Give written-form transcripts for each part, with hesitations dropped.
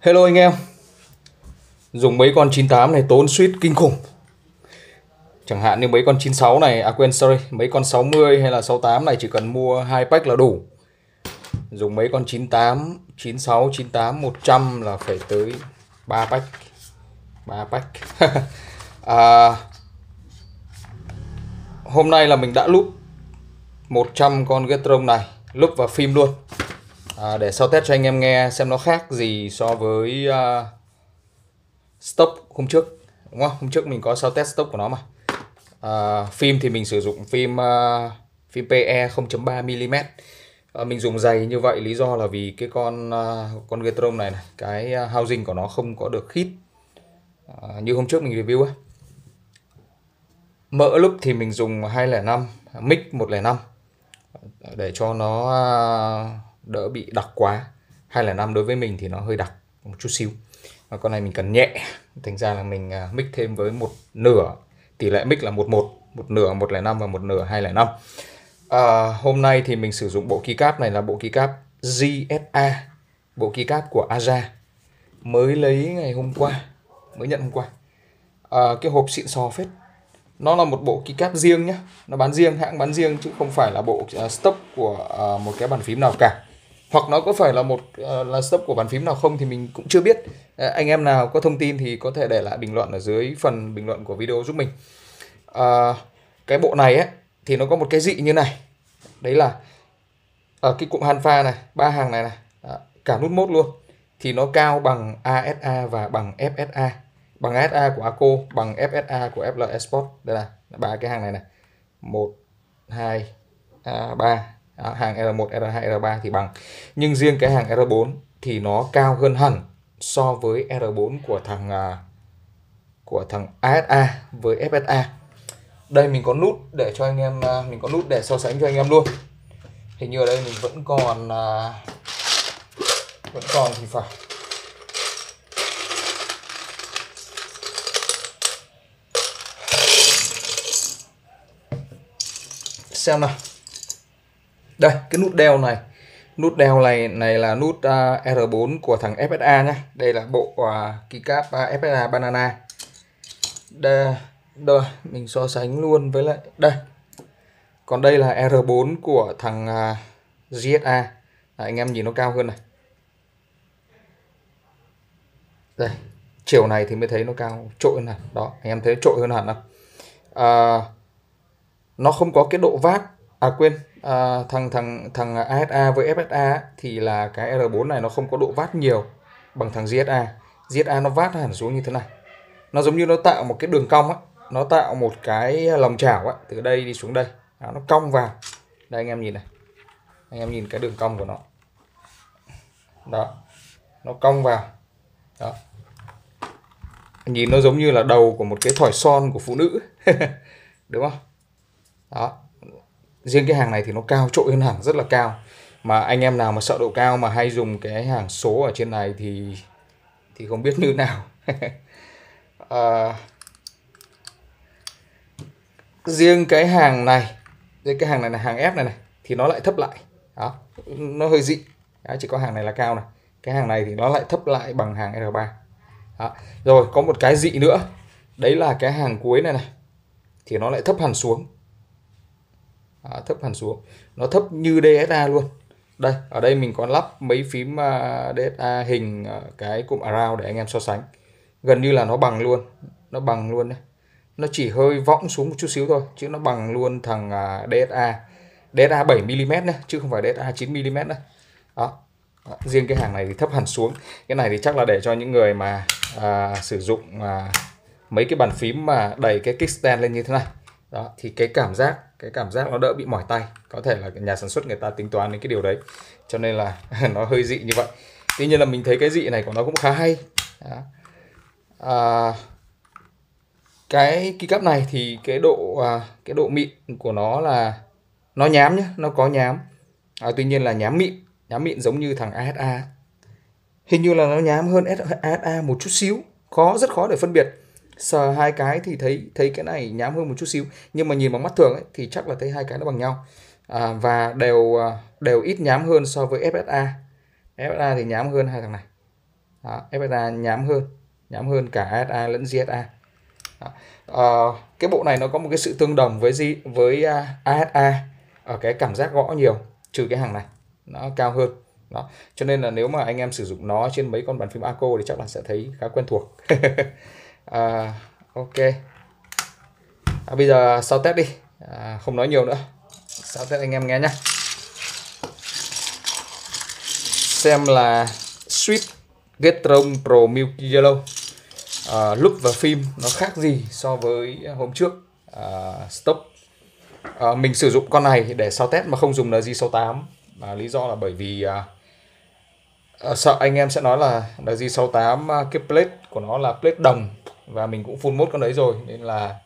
Hello anh em, dùng mấy con 98 này tốn suýt kinh khủng. Chẳng hạn như mấy con 96 này, mấy con 60 hay là 68 này chỉ cần mua 2 pack là đủ. Dùng mấy con 98, 96, 98, 100 là phải tới 3 pack. 3 pack. à, Hôm nay là mình đã loop 100 con Gatron này, loop vào phim luôn. Để sau test cho anh em nghe xem nó khác gì so với stock hôm trước, đúng không? Hôm trước mình có sau test stock của nó mà. Phim thì mình sử dụng phim PE 0.3 mm. Mình dùng dày như vậy lý do là vì cái con Gatron này, cái housing của nó không có được khít như hôm trước mình review ấy. Mỡ lúc thì mình dùng 205, mic 105 để cho nó đỡ bị đặc quá. 205 đối với mình thì nó hơi đặc một chút xíu. Và con này mình cần nhẹ, thành ra là mình mix thêm với một nửa, tỷ lệ mix là 1-1, một nửa 105 và một nửa 205. Hôm nay thì mình sử dụng bộ keycap này là bộ keycap GSA, bộ keycap của Aja, mới lấy ngày hôm qua, mới nhận hôm qua. Cái hộp xịn sò phết. Nó là một bộ keycap riêng nhé, nó bán riêng, hãng bán riêng chứ không phải là bộ stock của một cái bàn phím nào cả. Hoặc nó có phải là là stock của bàn phím nào không thì mình cũng chưa biết. Anh em nào có thông tin thì có thể để lại bình luận ở dưới phần bình luận của video giúp mình. Cái bộ này ấy thì nó có một cái dị như này, đấy là ở cái cụm Hanfa này, ba hàng này cả nút mốt luôn thì nó cao bằng ASA và bằng FSA, bằng ASA của ACO, bằng FSA của FL Export. Đây là ba cái hàng này 1 2 3. Hàng R1, R2, R3 thì bằng, nhưng riêng cái hàng R4 thì nó cao hơn hẳn so với R4 của thằng ASA với FSA. Đây mình có nút để cho anh em, mình có nút để so sánh cho anh em luôn. Hình như ở đây mình vẫn còn thì phải. Xem nào. Đây, cái nút đeo này. Nút đeo này là nút R4 của thằng FSA nhé. Đây là bộ keycap FSA Banana. Đây, mình so sánh luôn với lại đây. Còn đây là R4 của thằng GSA. Anh em nhìn nó cao hơn này. Đây, chiều này thì mới thấy nó cao trội hơn hẳn. Đó, anh em thấy trội hơn hẳn không? Nó không có cái độ vát. Thằng ASA với FSA thì là cái R4 này nó không có độ vát nhiều bằng thằng GSA. GSA nó vát hẳn xuống như thế này. Nó giống như nó tạo một cái đường cong á, nó tạo một cái lòng chảo á, từ đây đi xuống đây. Nó cong vào. Đây anh em nhìn này. Anh em nhìn cái đường cong của nó. Đó. Nó cong vào. Đó. Nhìn nó giống như là đầu của một cái thỏi son của phụ nữ. Đúng không? Đó. Riêng cái hàng này thì nó cao trội hơn hẳn, rất là cao. Mà anh em nào mà sợ độ cao mà hay dùng cái hàng số ở trên này thì không biết như nào. Riêng cái hàng này, cái hàng này là hàng F này thì nó lại thấp lại. Đó, nó hơi dị. Đó, chỉ có hàng này là cao này. Cái hàng này thì nó lại thấp lại bằng hàng R3. Đó. Rồi có một cái dị nữa. Đấy là cái hàng cuối này thì nó lại thấp hẳn xuống. Thấp hẳn xuống. Nó thấp như DSA luôn. Đây, ở đây mình có lắp mấy phím DSA hình cái cụm around để anh em so sánh. Gần như là nó bằng luôn. Nó bằng luôn đấy. Nó chỉ hơi võng xuống một chút xíu thôi, chứ nó bằng luôn thằng DSA. DSA 7mm nhé, chứ không phải DSA 9mm nữa. Đó. Riêng cái hàng này thì thấp hẳn xuống. Cái này thì chắc là để cho những người mà sử dụng mấy cái bàn phím mà đẩy cái kickstand lên như thế này. Đó, thì cái cảm giác nó đỡ bị mỏi tay. Có thể là nhà sản xuất người ta tính toán đến cái điều đấy, cho nên là nó hơi dị như vậy. Tuy nhiên là mình thấy cái dị này của nó cũng khá hay. Đó. Cái keycap này thì cái độ mịn của nó là nó nhám nhé, nó có nhám. Tuy nhiên là nhám mịn giống như thằng ASA. Hình như là nó nhám hơn ASA một chút xíu, rất khó để phân biệt. Sờ hai cái thì thấy cái này nhám hơn một chút xíu, nhưng mà nhìn bằng mắt thường ấy, thì chắc là thấy hai cái nó bằng nhau. Và đều ít nhám hơn so với FSA. FSA thì nhám hơn hai thằng này. Đó, FSA nhám hơn cả ASA lẫn GSA. Cái bộ này nó có một cái sự tương đồng với ASA ở cái cảm giác gõ nhiều, trừ cái hàng này nó cao hơn. Đó, cho nên là nếu mà anh em sử dụng nó trên mấy con bàn phím Arco thì chắc là sẽ thấy khá quen thuộc. Ok. Bây giờ sau test đi, không nói nhiều nữa, sau test anh em nghe nhé. Xem là Sweet Gateron Pro Milky Yellow look và phim nó khác gì so với hôm trước stock. Mình sử dụng con này để sau test mà không dùng LG68, lý do là bởi vì sợ anh em sẽ nói là LG68 cái plate của nó là plate đồng và mình cũng full mode con đấy rồi, nên là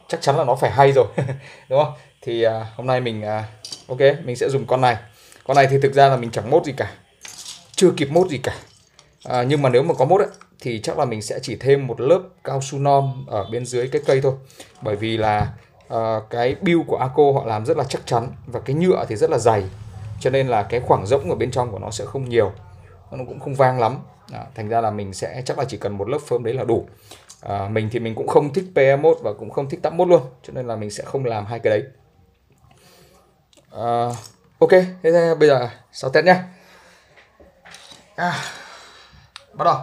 chắc chắn là nó phải hay rồi. Đúng không? Thì hôm nay mình ok, mình sẽ dùng con này. Con này thì thực ra là mình chẳng mốt gì cả, chưa kịp mốt gì cả. Nhưng mà nếu mà có mốt ấy, thì chắc là mình sẽ chỉ thêm một lớp cao su non ở bên dưới cái cây thôi. Bởi vì là cái build của Arco họ làm rất là chắc chắn và cái nhựa thì rất là dày, cho nên là cái khoảng rỗng ở bên trong của nó sẽ không nhiều, nó cũng không vang lắm. Thành ra là mình sẽ chắc là chỉ cần một lớp phơm đấy là đủ. Mình thì mình cũng không thích PM mode và cũng không thích tắp mode luôn, cho nên là mình sẽ không làm hai cái đấy. Ok, thế bây giờ sau test nhé. Bắt đầu.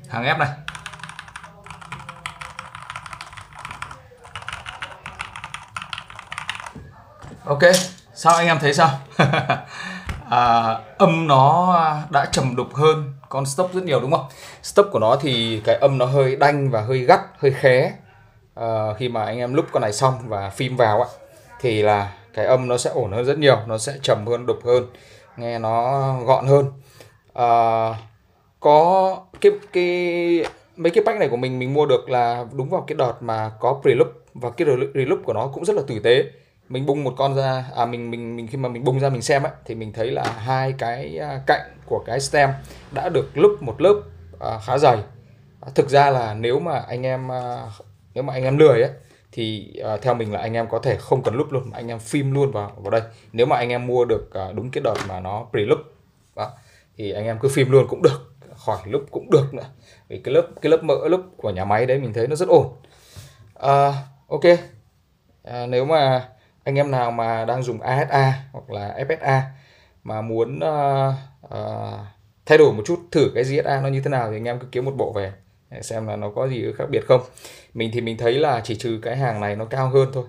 Hàng ép này. Ok, sao anh em thấy sao? Âm nó đã trầm đục hơn con stock rất nhiều đúng không? Stock của nó thì cái âm nó hơi đanh và hơi gắt, hơi khé. Khi mà anh em lúc con này xong và phim vào thì là cái âm nó sẽ ổn hơn rất nhiều, nó sẽ trầm hơn, đục hơn, nghe nó gọn hơn. Có mấy cái pack này của mình mua được là đúng vào cái đợt mà có preloop, và cái reloop của nó cũng rất là tử tế. Mình bung một con ra, mình khi mà mình bung ra mình xem ấy, thì mình thấy là hai cái cạnh của cái stem đã được loop một lớp khá dày. Thực ra là nếu mà anh em lười ấy thì theo mình là anh em có thể không cần loop luôn, anh em phim luôn vào đây. Nếu mà anh em mua được đúng cái đợt mà nó preloop đó, thì anh em cứ phim luôn cũng được, khỏi loop cũng được nữa. Vì cái lớp mỡ loop của nhà máy đấy mình thấy nó rất ổn. Ok. Nếu mà anh em nào mà đang dùng ASA hoặc là FSA mà muốn thay đổi một chút, thử cái GSA nó như thế nào, thì anh em cứ kiếm một bộ về để xem là nó có gì khác biệt không. Mình thì mình thấy là chỉ trừ cái hàng này nó cao hơn thôi,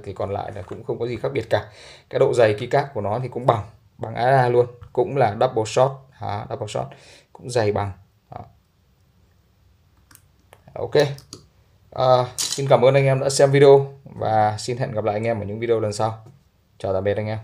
thì còn lại là cũng không có gì khác biệt cả. Cái độ dày keycap của nó thì cũng bằng ASA luôn, cũng là double shot cũng dày bằng. Đó. Ok. Xin cảm ơn anh em đã xem video và xin hẹn gặp lại anh em ở những video lần sau. Chào tạm biệt anh em.